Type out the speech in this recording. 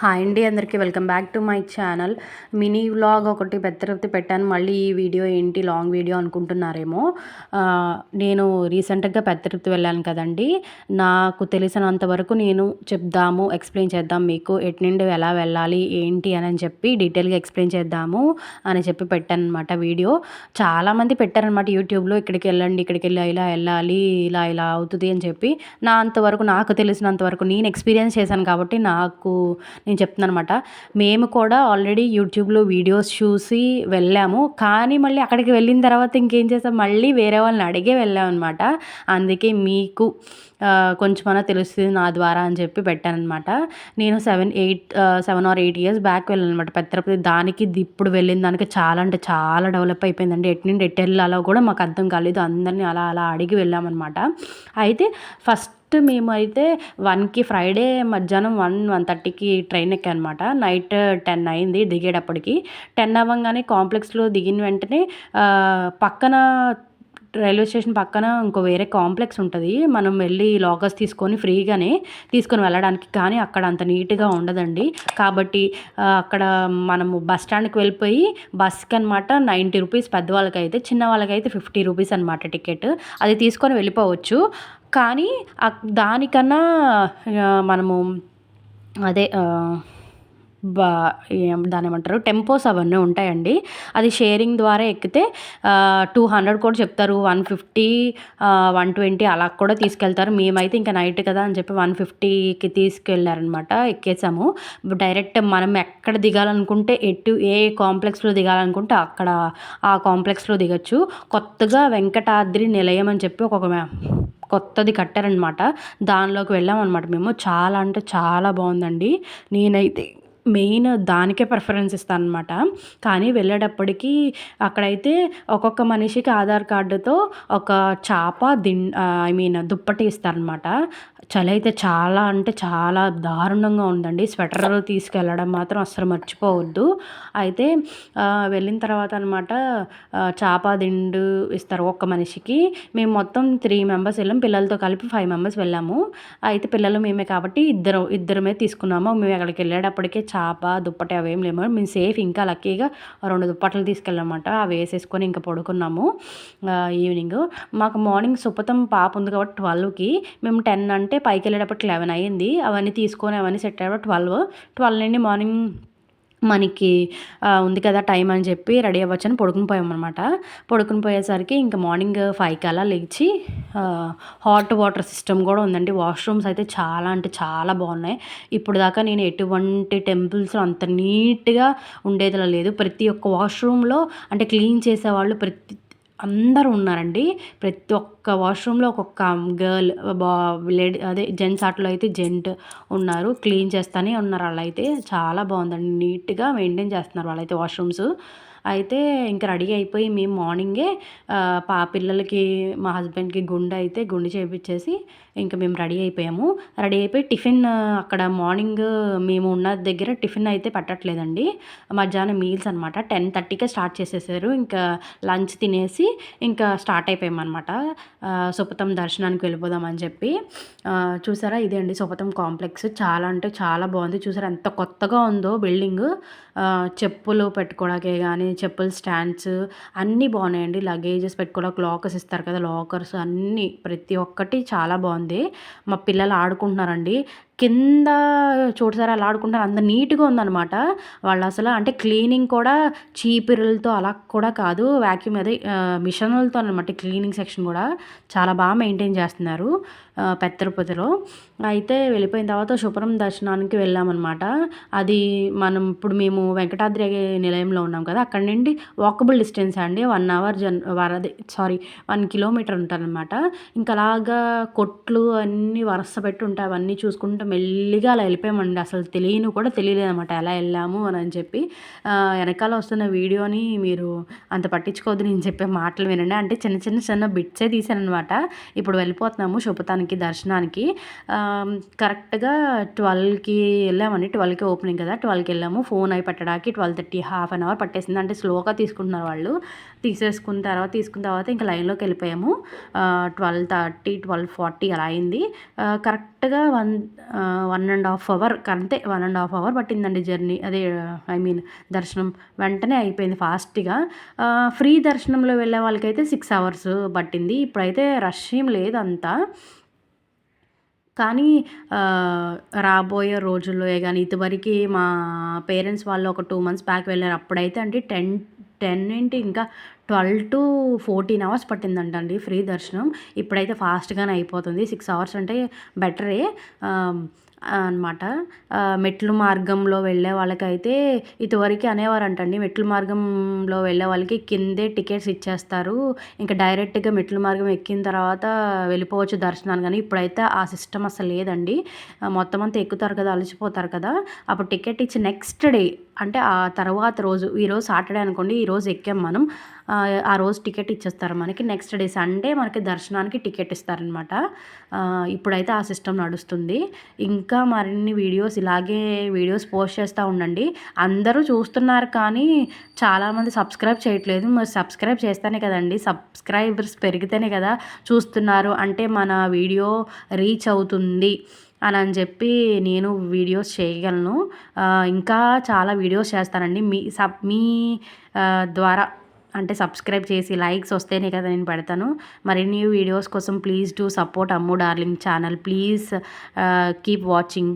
Hi అండి, అందరికీ welcome back to my channel. Mini vlog ఒకటి పెద్దది పెట్టాను. మళ్ళీ ఈ వీడియో ఏంటి లాంగ్ వీడియో అనుకుంటున్నారేమో. నేను రీసెంట్గా పెద్దతి వెళ్ళాను కదండి. నాకు తెలిసినంత వరకు నేను ఎక్స్ప్లెయిన్ చేద్దాం మీకు ఎటు నుండి ఎలా వెళ్ళాలి ఏంటి అని చెప్పి డీటెయిల్గా ఎక్స్ప్లెయిన్ చేద్దాము అని చెప్పి పెట్టాను అనమాట వీడియో. చాలామంది పెట్టారనమాట యూట్యూబ్లో, ఇక్కడికి వెళ్ళండి, ఇక్కడికి వెళ్ళి ఇలా వెళ్ళాలి, ఇలా ఇలా అవుతుంది అని చెప్పి. నాకు తెలిసినంత వరకు నేను ఎక్స్పీరియన్స్ చేశాను కాబట్టి నేను చెప్తున్నాను అనమాట. మేము కూడా ఆల్రెడీ యూట్యూబ్లో వీడియోస్ చూసి వెళ్ళాము. కానీ మళ్ళీ అక్కడికి వెళ్ళిన తర్వాత ఇంకేం చేసాం, మళ్ళీ వేరే వాళ్ళని అడిగే వెళ్ళామన్నమాట. అందుకే మీకు కొంచెమన్నా తెలుస్తుంది నా ద్వారా అని చెప్పి పెట్టానమాట. నేను 7 or 8 ఇయర్స్ బ్యాక్ వెళ్ళాను అనమాట పెద్ద తిరుపతి. దానికి ఇప్పుడు వెళ్ళిన దానికి చాలా అంటే చాలా డెవలప్ అయిపోయిందండి. ఎటు నుండి ఎటు వెళ్ళాలో కూడా మాకు అర్థం కాలేదు. అందరినీ అలా అలా అడిగి వెళ్ళామన్నమాట. అయితే ఫస్ట్ మేమైతే 1కి ఫ్రైడే మధ్యాహ్నం 1:30కి ట్రైన్ ఎక్కానమాట. నైట్ 10 అయింది దిగేటప్పటికి. 10 అవ్వంగానే కాంప్లెక్స్లో దిగిన వెంటనే పక్కన రైల్వే స్టేషన్ పక్కన ఇంకో వేరే కాంప్లెక్స్ ఉంటుంది. మనం వెళ్ళి లాకర్స్ ఫ్రీగానే తీసుకొని వెళ్ళడానికి. కానీ అక్కడ అంత నీట్గా ఉండదండి. కాబట్టి అక్కడ మనము బస్ స్టాండ్కి వెళ్ళిపోయి బస్కి అనమాట 90 రూపీస్ పెద్దవాళ్ళకైతే, చిన్న వాళ్ళకైతే 50 రూపీస్ అనమాట టికెట్. అది తీసుకొని వెళ్ళిపోవచ్చు. కానీ దానికన్నా మనము అదే దాన్నేమంటారు, టెంపోస్ అవన్నీ ఉంటాయండి. అది షేరింగ్ ద్వారా ఎక్కితే 200 కూడా చెప్తారు, 150, 120 అలా కూడా తీసుకెళ్తారు. మేమైతే ఇంకా నైట్ కదా అని చెప్పి 150కి తీసుకెళ్ళారనమాట. ఎక్కేసాము. డైరెక్ట్ మనం ఎక్కడ దిగాలనుకుంటే ఏ కాంప్లెక్స్లో దిగాలనుకుంటే అక్కడ ఆ కాంప్లెక్స్లో దిగచ్చు. కొత్తగా వెంకటాద్రి నిలయం అని చెప్పి కొత్తది కట్టారనమాట. దానిలోకి వెళ్ళామన్నమాట మేము. చాలా అంటే చాలా బాగుందండి. నేనైతే మెయిన్ దానికే ప్రిఫరెన్స్ ఇస్తాను అనమాట. కానీ వెళ్ళేటప్పటికి అక్కడైతే ఒక్కొక్క మనిషికి ఆధార్ కార్డుతో ఒక చాప దుప్పటి ఇస్తారనమాట. చలి అయితే చాలా అంటే చాలా దారుణంగా ఉందండి. స్వెటర్ తీసుకెళ్ళడం మాత్రం అస్సలు మర్చిపోవద్దు. అయితే వెళ్ళిన తర్వాత అనమాట చాప దిండు ఇస్తారు ఒక్క మనిషికి. మేము మొత్తం 3 మెంబర్స్ వెళ్ళాము. పిల్లలతో కలిపి 5 మెంబర్స్ వెళ్ళాము. అయితే పిల్లలు మేమే కాబట్టి ఇద్దరమే తీసుకున్నాము. మేము అక్కడికి వెళ్ళేటప్పటికే చాప దుప్పటి అవేం లేము. మేము సేఫ్, ఇంకా లక్కీగా 2 దుప్పట్లు తీసుకెళ్ళామన్నమాట. అవి వేసేసుకొని ఇంకా పడుకున్నాము. ఈవినింగ్ మాకు మార్నింగ్ సుపతం పాప ఉంది కాబట్టి 12కి, మేము 10 అంటే పైకి వెళ్ళేటప్పటికి 11 అయ్యింది. అవన్నీ తీసుకొని అవన్నీ సెట్ అయ్యేటప్పుడు 12 నుండి మార్నింగ్ మనకి ఉంది కదా టైం అని చెప్పి రెడీ అవ్వచ్చని పడుకుని పోయేసరికి ఇంకా మార్నింగ్ 5కి అలా లేచి హాట్ వాటర్ సిస్టమ్ కూడా ఉందండి. వాష్రూమ్స్ అయితే చాలా అంటే చాలా బాగున్నాయి. ఇప్పుడు దాకా నేను ఎటువంటి టెంపుల్స్ అంత నీట్గా ఉండేదిలా లేదు. ప్రతి ఒక్క వాష్రూమ్లో అంటే క్లీన్ చేసేవాళ్ళు అందరూ ఉన్నారండి. ప్రతి ఒక్క వాష్రూమ్లో ఒక్కొక్క గర్ల్, జెంట్స్ ఆటలో అయితే జెంట్ ఉన్నారు, క్లీన్ చేస్తూనే ఉన్నారు. వాళ్ళైతే చాలా బాగుందండి, నీట్గా మెయింటైన్ చేస్తున్నారు వాళ్ళైతే వాష్రూమ్స్. అయితే ఇంకా రెడీ అయిపోయి మేము మార్నింగే పిల్లలకి మా హస్బెండ్కి గుండు చేయించేసి ఇంకా మేము రెడీ అయిపోయాము. రెడీ అయిపోయి టిఫిన్ అక్కడ మార్నింగ్ మేము ఉన్న దగ్గర టిఫిన్ అయితే పెట్టట్లేదండి. మధ్యాహ్నం మీల్స్ అనమాట. 10:30కే స్టార్ట్ చేసేసారు. ఇంకా లంచ్ తినేసి ఇంకా స్టార్ట్ అయిపోయామన్నమాట. సుపతం దర్శనానికి వెళ్ళిపోదామని చెప్పి. చూసారా, ఇదే అండి సుపతం కాంప్లెక్స్. చాలా అంటే చాలా బాగుంది. చూసారా ఎంత కొత్తగా ఉందో బిల్డింగ్. చెప్పులు పెట్టుకోవడానికే కానీ చెప్పులు స్టాండ్స్ అన్నీ బాగున్నాయండి. లగేజెస్ పెట్టుకోవడానికి లాకర్స్ ఇస్తారు కదా, లాకర్స్ అన్నీ ప్రతి ఒక్కటి చాలా బాగుంది. మా పిల్లలు ఆడుకుంటున్నారండి కింద. చూడసారా అలా ఆడుకుంటారు, అంత నీట్గా ఉందన్నమాట. వాళ్ళు అసలు అంటే క్లీనింగ్ కూడా చీపిరులతో అలా కూడా కాదు, వ్యాక్యూమ్ మిషన్లతో అనమాట. క్లీనింగ్ సెక్షన్ కూడా చాలా బాగా మెయింటైన్ చేస్తున్నారు పెద్ద తిరుపతిలో. అయితే వెళ్ళిపోయిన తర్వాత శుభ్రం దర్శనానికి వెళ్ళామన్నమాట. అది ఇప్పుడు మేము వెంకటాద్రి నిలయంలో ఉన్నాం కదా, అక్కడ నుండి వాకబుల్ డిస్టెన్స్ అండి. 1 కిలోమీటర్ ఉంటారనమాట. ఇంకా అలాగా కొట్లు అన్నీ వరుస పెట్టి ఉంటాయి. అవన్నీ చూసుకుంటూ మెల్లిగా అలా వెళ్ళిపోయామండి. అసలు తెలియలేదన్నమాట ఎలా వెళ్ళాము అని చెప్పి. వెనకాల వస్తున్న వీడియోని మీరు అంత పట్టించుకోవద్దు, నేను చెప్పే మాటలు వినండి. అంటే చిన్న బిట్సే తీసానమాట. ఇప్పుడు వెళ్ళిపోతున్నాము శుభతానికి దర్శనానికి. కరెక్ట్గా 12కి వెళ్ళామండి. 12కి ఓపెనింగ్ కదా, 12కి వెళ్ళాము. ఫోన్ అయి పెట్టడానికి 12:30 హాఫ్ అన్ అవర్ పట్టేసింది. అంటే స్లోగా తీసుకుంటున్నారు వాళ్ళు. తీసుకున్న తర్వాత ఇంకా లైన్లోకి వెళ్ళిపోయాము. 12:30, 12:40 అలా అయింది. కరెక్ట్గా 1.5 అవర్ అంతే 1.5 అవర్ పట్టిందండి జర్నీ. అదే ఐ మీన్ దర్శనం వెంటనే అయిపోయింది ఫాస్ట్‌గా. ఫ్రీ దర్శనంలో వెళ్ళే వాళ్ళకైతే 6 అవర్స్ పట్టింది. ఇప్పుడైతే రష్ ఏం లేదు అంతా. కానీ రాబోయే రోజుల్లో గాని ఇదివరకి మా పేరెంట్స్ వాళ్ళు ఒక 2 మంత్స్ బ్యాక్ వెళ్ళారు. అప్పుడైతే అండి 10 ఏంటి ఇంకా 12-14 అవర్స్ పట్టిందంటండి ఫ్రీ దర్శనం. ఇప్పుడైతే ఫాస్ట్‌గానే అయిపోతుంది. 6 అవర్స్ అంటే బెటరే అనమాట. మెట్ల మార్గంలో వెళ్ళే వాళ్ళకైతే ఇదివరకు అనేవారంటండి. మెట్ల మార్గంలో వెళ్ళే వాళ్ళకి కిందే టికెట్స్ ఇచ్చేస్తారు. ఇంకా డైరెక్ట్‌గా మెట్ల మార్గం ఎక్కిన తర్వాత వెళ్ళిపోవచ్చు దర్శనానికి. కానీ ఇప్పుడైతే ఆ సిస్టమ్ అసలు లేదండి. మొత్తం అంతా ఎక్కుతారు కదా! అలసిపోతారు కదా! అప్పుడు టికెట్ ఇచ్చి నెక్స్ట్ డే అంటే ఆ తర్వాత రోజు, ఈరోజు సాటర్డే అనుకోండి, ఈరోజు ఎక్కాం మనం. ఆ రోజు టికెట్ ఇచ్చేస్తారు మనకి. నెక్స్ట్ డే సండే మనకి దర్శనానికి టికెట్ ఇస్తారనమాట. ఇప్పుడైతే ఆ సిస్టమ్ నడుస్తుంది. ఇంకా మరిన్ని ఇలాగే వీడియోస్ పోస్ట్ చేస్తూ ఉండండి. అందరూ చూస్తున్నారు కానీ చాలామంది సబ్స్క్రైబ్ చేయట్లేదు. మరి సబ్స్క్రైబ్ చేస్తేనే కదండి, సబ్స్క్రైబర్స్ పెరిగితేనే కదా చూస్తున్నారు. అంటే మన వీడియో రీచ్ అవుతుంది అని చెప్పి నేను వీడియోస్ చేయగలను. ఇంకా చాలా వీడియోస్ చేస్తానండి. మీ ద్వారా అంటే సబ్స్క్రైబ్ చేసి లైక్స్ వస్తేనే కదా నేను పెడతాను. మరిన్ని వీడియోస్ కోసం please do support Ammu darling channel. Please keep watching.